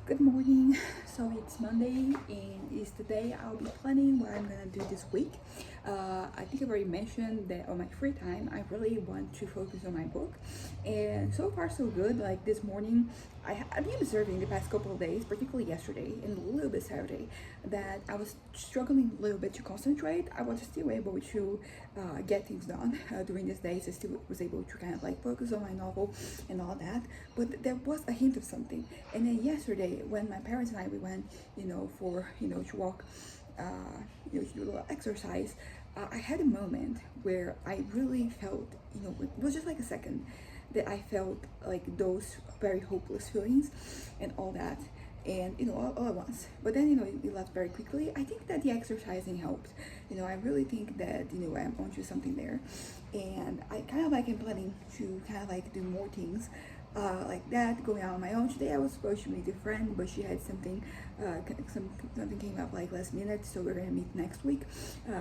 Good morning. So it's Monday and it's the day I'll be planning what I'm gonna do this week. I think I've already mentioned that on my free time, I really want to focus on my book, and so far so good. Like this morning, I've been observing the past couple of days, particularly yesterday and a little bit Saturday, that I was struggling a little bit to concentrate. I was still able to get things done during these days. I still was able to kind of like focus on my novel and all that, but there was a hint of something. And then yesterday, when my parents and I we went, for to walk, uh, to do a little exercise, I had a moment where I really felt, it was just like a second that I felt like those very hopeless feelings and all that, and all at once. But then it left very quickly. I think that the exercising helped. I really think that I'm onto something there, and I kind of like am planning to kind of like do more things like that, going out on my own. Today I was supposed to meet a friend, but she had something, something came up like last minute, so we're gonna meet next week.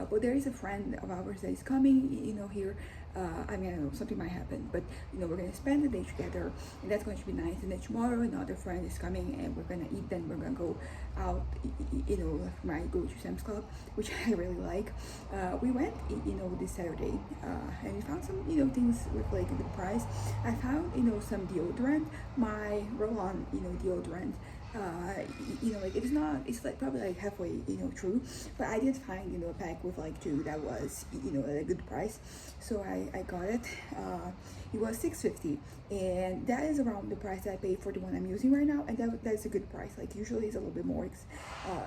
But there is a friend of ours that is coming, here. I mean, I don't know, something might happen, but we're gonna spend the day together, and that's going to be nice. And then tomorrow, another friend is coming, and we're gonna eat. Then we're gonna go out, might go to Sam's Club, which I really like. We went, this Saturday, and we found some, things with like the price. I found, some deodorant, my roll-on, deodorant. Like it's not, it's like probably like halfway, true, but I did find, a pack with like two that was, at a good price, so I got it. It was 6.50, and that is around the price that I paid for the one I'm using right now, and that's a good price. Like usually it's a little bit more.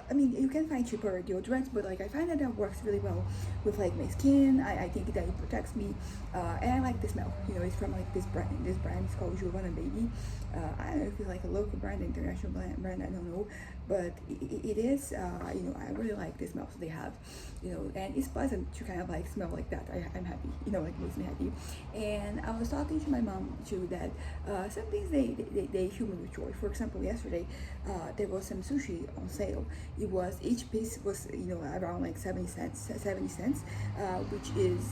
I mean, you can find cheaper deodorants, but like I find that works really well with like my skin. I think that it protects me, and I like the smell. It's from like this brand. This brand is called Giovanna Baby. I don't know if it's like a local brand, international brand. I don't know, but it is. I really like the smells they have. And it's pleasant to kind of like smell like that. I'm happy. Like it makes me happy. And I was talking to my mom too that some things they fill me with joy. For example, yesterday there was some sushi on sale. It was, each piece was around like 70 cents, which is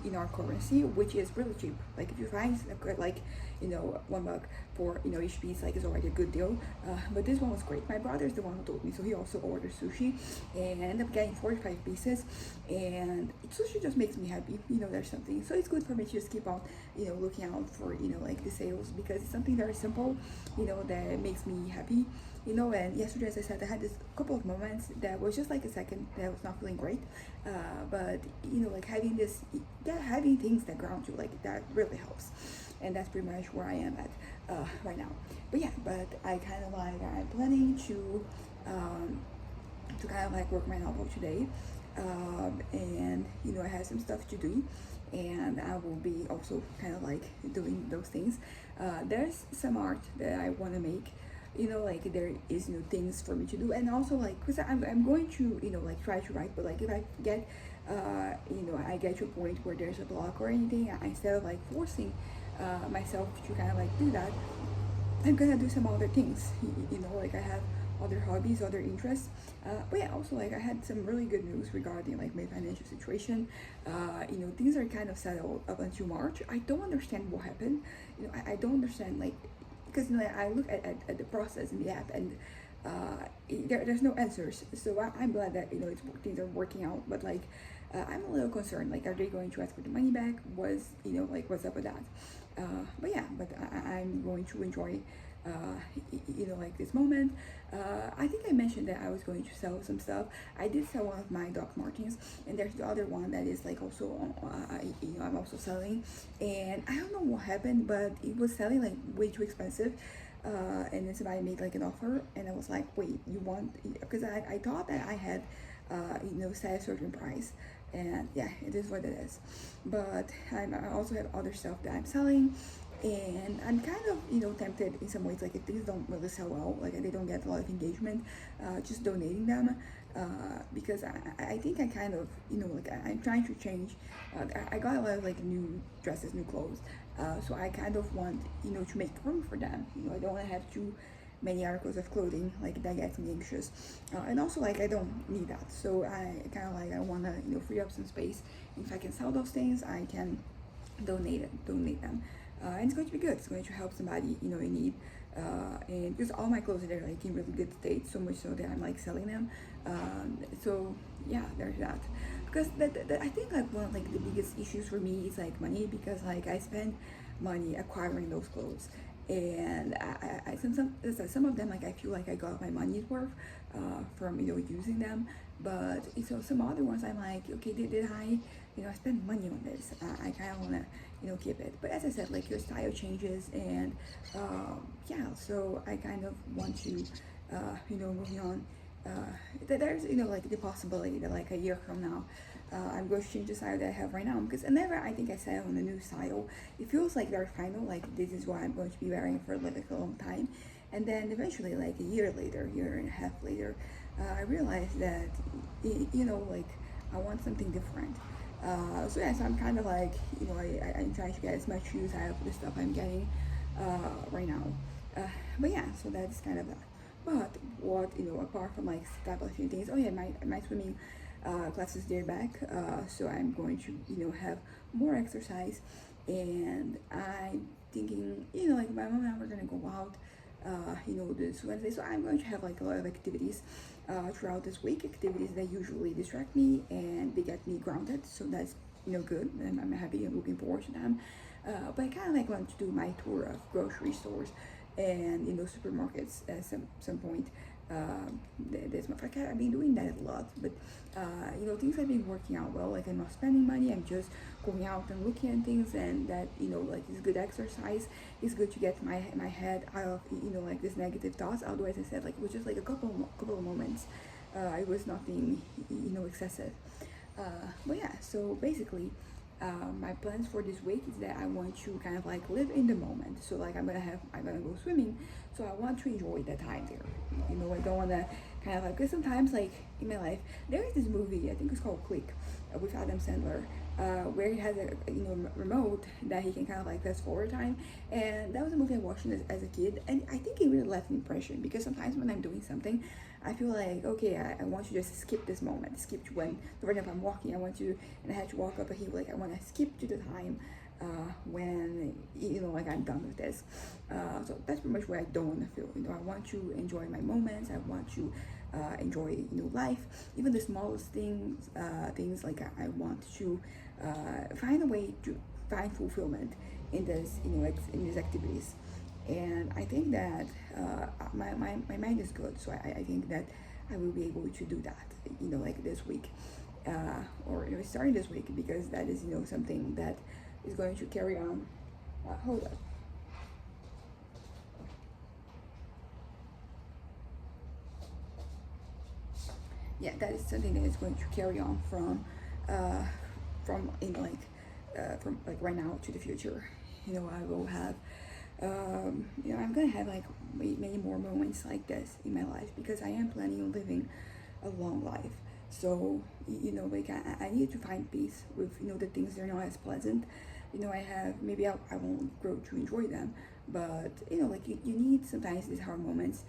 in our currency, which is really cheap. Like if you find like $1 for each piece, like is already a good deal. But this one was great. My brother's the one who told me, so he also ordered sushi and ended up getting 45 pieces. And sushi just makes me happy. There's something. So it's good for me to just keep on looking out for like the sales, because it's something very simple that makes me happy. And yesterday, as I said, I had this couple of moments that was just like a second that I was not feeling great. But like having this, having things that ground you, like that really helps. And that's pretty much where I am at right now. But yeah, but I kind of like, I'm planning to kind of like work my novel today. And I have some stuff to do, and I will be also kind of like doing those things. There's some art that I want to make, like there is things for me to do, and also like because I'm going to like try to write, but like if I get I get to a point where there's a block or anything, instead of like forcing myself to kind of like do that, I'm gonna do some other things. Like I have other hobbies, other interests. But yeah, also like I had some really good news regarding like my financial situation. Things are kind of settled up until March. I don't understand what happened. I don't understand, like, because I look at the process in the app, and there's no answers. So I'm glad that things are working out. But like I'm a little concerned. Like, are they going to ask for the money back? Like what's up with that? But yeah, but I'm going to enjoy like this moment. I think I mentioned that I was going to sell some stuff. I did sell one of my Doc Martens, and there's the other one that is like also I'm also selling, and I don't know what happened, but it was selling like way too expensive. And then somebody made like an offer, and I was like, wait, you want, because I thought that I had set a certain price, and yeah, it is what it is. But I also have other stuff that I'm selling, and I'm kind of tempted in some ways, like if things don't really sell well, like they don't get a lot of engagement, just donating them, because I think I kind of like I'm trying to change. I got a lot of like new dresses, new clothes, so I kind of want to make room for them. I don't want to have too many articles of clothing, like that gets me anxious, and also like I don't need that, so I kind of like I want to free up some space. If I can sell those things, I can donate them, and it's going to be good. It's going to help somebody in need. And because all my clothes are like in really good state, so much so that I'm like selling them. So yeah, there's that. Because I think like one of like the biggest issues for me is like money, because like I spend money acquiring those clothes, and some of them like I feel like I got my money's worth from using them, but some other ones I'm like, okay, did I I spend money on this? I kind of want to keep it. But as I said, like your style changes, and yeah, so I kind of want to moving on. There's like the possibility that like a year from now I'm going to change the style that I have right now, because whenever I think I settle on a new style, it feels like very final, like this is what I'm going to be wearing for like a long time. And then eventually, like a year later, year and a half later, I realized that like I want something different. So yeah, so I'm kind of like I'm trying to get as much use out of the stuff I'm getting right now. But yeah, so that's kind of that. But what apart from like establishing things, oh yeah, my swimming classes there back. So I'm going to have more exercise, and I'm thinking like my mom and I were gonna go out. This Wednesday, so I'm going to have like a lot of activities throughout this week. Activities that usually distract me and they get me grounded. So that's good, and I'm happy and looking forward to them. But I kind of like want to do my tour of grocery stores and supermarkets at some point this month. Like I've been doing that a lot, but things have been working out well. Like I'm not spending money, I'm just going out and looking at things, and that like it's good exercise. It's good to get my head out of like these negative thoughts. Although as I said, like it was just like a couple of moments. It was nothing excessive. But yeah, so basically my plans for this week is that I want to kind of like live in the moment. So like I'm gonna go swimming, so I want to enjoy the time there. I don't want to kind of like, because sometimes like in my life there is this movie, I think it's called Click, with Adam Sandler, where he has a remote that he can kind of like fast forward time, and that was a movie I watched as a kid, and I think it really left an impression, because sometimes when I'm doing something I feel like, okay, I want to just skip this moment, skip to when, for example, I'm walking, and I had to walk up a hill, like I want to skip to the time when like I'm done with this. So that's pretty much what I don't want to feel. I want to enjoy my moments. I want to enjoy life, even the smallest things like I want to find a way to find fulfillment in this in these activities. And I think that my mind is good, so I think that I will be able to do that like this week, or starting this week, because that is something that is going to carry on. Hold on. Yeah, that is something that is going to carry on uh, from from like right now to the future. I will have I'm gonna have like many more moments like this in my life, because I am planning on living a long life. So like I need to find peace with the things that are not as pleasant. I have, maybe I won't grow to enjoy them, but like you need sometimes these hard moments,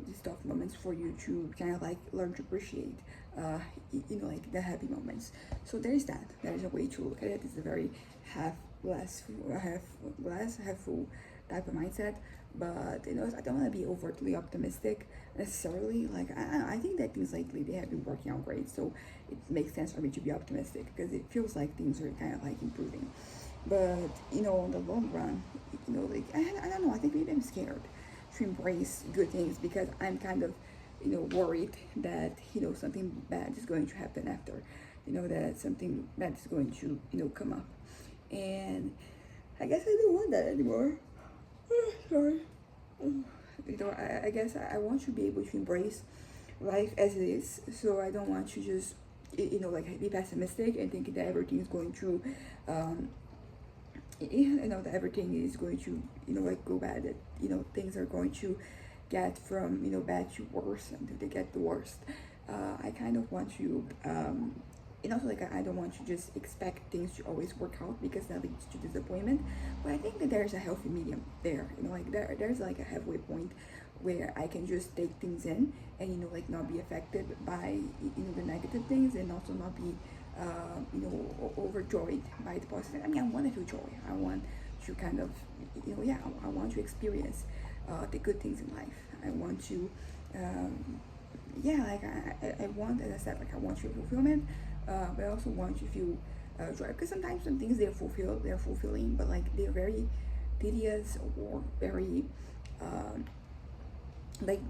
these tough moments, for you to kind of like learn to appreciate like the happy moments. So there's that. There's a way to look at it. It's a very half half full type of mindset. But I don't want to be overtly optimistic necessarily. Like I think that things lately they have been working out great, so it makes sense for me to be optimistic, because it feels like things are kind of like improving. But on the long run, like I don't know, I think maybe I'm scared to embrace good things, because I'm kind of worried that something bad is going to happen after, that something bad is going to come up. And I guess I don't want that anymore. Sorry. I guess I want to be able to embrace life as it is. So I don't want to just like be pessimistic and think that everything is going to that everything is going to like go bad, that things are going to get from bad to worse, and they get the worst. I kind of want to and also like I don't want to just expect things to always work out, because that leads to disappointment. But I think that there's a healthy medium there, like there's like a halfway point where I can just take things in and like not be affected by the negative things, and also not be overjoyed by the positive. I mean, I want to feel joy. I want to kind of yeah, I want to experience the good things in life. I want to, yeah, like I want, as I said, like I want your fulfillment, but I also want you to feel joy. Because sometimes some things they're fulfilling, but like they're very tedious or very, um, like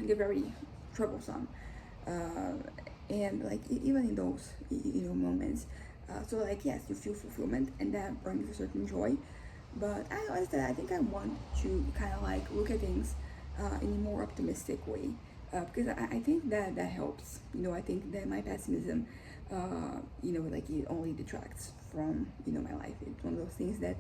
they're very troublesome. Uh, and like even in those moments, so like yes, you feel fulfillment, and that brings a certain joy. But I honestly, I think I want to kind of like look at things in a more optimistic way, because I think that that helps. I think that my pessimism, like it only detracts from my life. It's one of those things that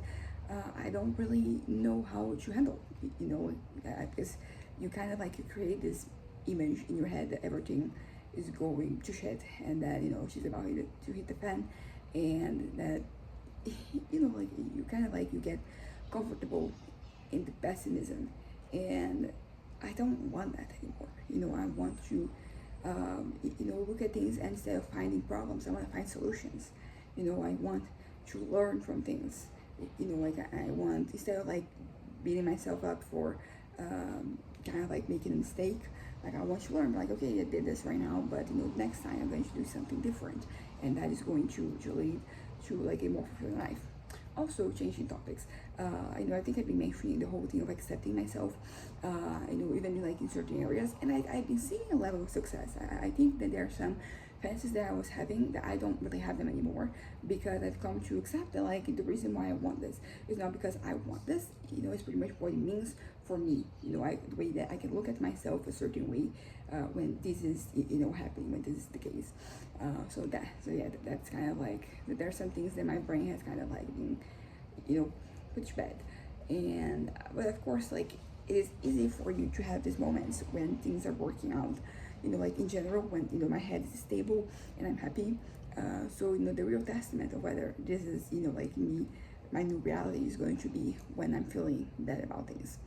I don't really know how to handle. Because you kind of like you create this image in your head that everything is going to shit, and that she's about to hit the fan, and that like you kind of like you get comfortable in the pessimism, and I don't want that anymore. I want to look at things, and instead of finding problems I want to find solutions. I want to learn from things. Like I want, instead of like beating myself up for kind of like making a mistake, like I want to learn, like, okay, I did this right now, but next time I'm going to do something different, and that is going to lead to like a more fulfilling life. Also, changing topics, I think I've been mentioning the whole thing of accepting myself, even like in certain areas, and I've been seeing a level of success. I think that there are some fantasies that I was having that I don't really have them anymore, because I've come to accept that like the reason why I want this is not because I want this. It's pretty much what it means for me. The way that I can look at myself a certain way when this is happening, when this is the case. So yeah, that's kind of like, there are some things that my brain has kind of like been put to bed. And but of course, like, it is easy for you to have these moments when things are working out, like in general, when my head is stable and I'm happy. So the real testament of whether this is like me, my new reality is going to be when I'm feeling bad about things.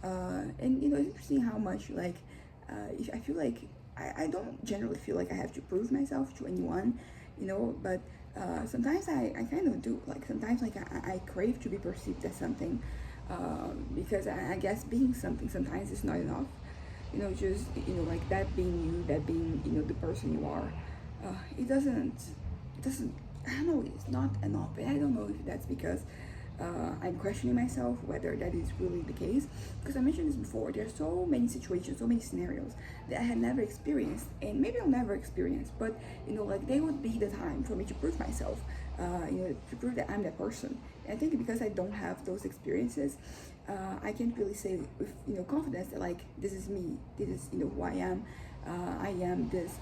And it's interesting how much like if I feel like I don't generally feel like I have to prove myself to anyone, but sometimes I kind of do. Like sometimes like I crave to be perceived as something, because I guess being something sometimes is not enough. Just like that being you, that being the person you are. It doesn't. I don't know. It's not enough. And I don't know if that's because I'm questioning myself whether that is really the case. Because I mentioned this before, there are so many situations, so many scenarios that I had never experienced, and maybe I'll never experience. But like they would be the time for me to prove myself, to prove that I'm that person. And I think because I don't have those experiences, I can't really say with confidence that like this is me, this is who I am. I am this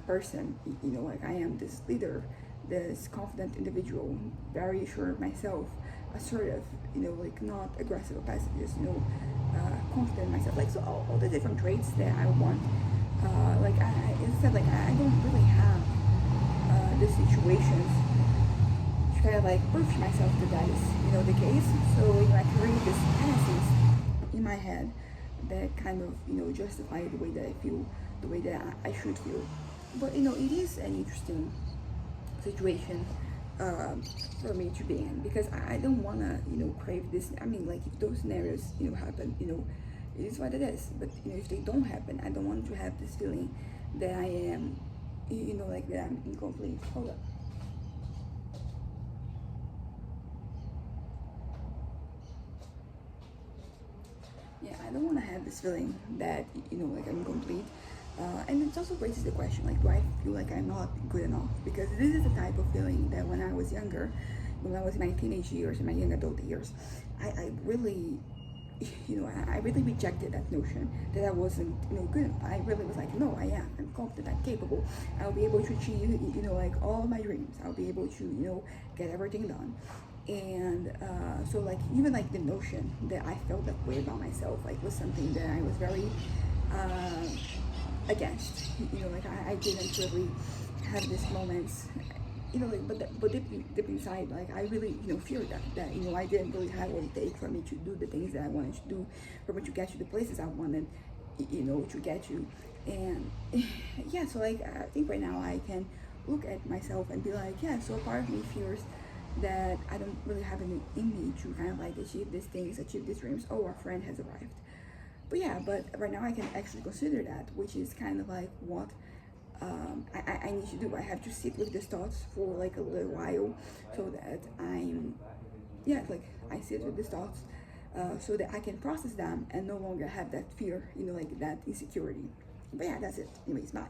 person, like I am this leader, this confident individual, very sure of myself, assertive, like not aggressive or passive, just confident in myself. Like, so all the different traits that I want. Like as I said, like I don't really have the situations to kind of like prove to myself that that is the case. So I create these fantasies in my head that kind of justify the way that I feel, the way that I should feel. But it is an interesting situation for me to be in, because I don't want to crave this. I mean, like, if those scenarios happen, it is what it is. But if they don't happen, I don't want to have this feeling that I am like that I'm incomplete. Hold up. Yeah, I don't want to have this feeling that like I'm incomplete. And it also raises the question, like, do I feel like I'm not good enough? Because this is the type of feeling that when I was younger, when I was in my teenage years, in my young adult years, I really, I really rejected that notion that I wasn't, good enough. I really was like, no, I am. I'm confident. I'm capable. I'll be able to achieve, like all of my dreams. I'll be able to, get everything done. And so, like, even like the notion that I felt that way about myself, like, was something that I was very against. Like I didn't really have these moments, like, but deep inside, like I really feared that I didn't really have what it takes for me to do the things that I wanted to do, for me to get to the places I wanted to get to. And yeah, so like I think right now I can look at myself and be like, yeah, so part of me fears that I don't really have any in me to kind of like achieve these things, achieve these dreams. Oh, our friend has arrived. But yeah, but right now I can actually consider that, which is kind of like what I need to do. I have to sit with these thoughts for like a little while, so that yeah, like I sit with these thoughts, so that I can process them and no longer have that fear, like that insecurity. But yeah, that's it. Anyways, bye.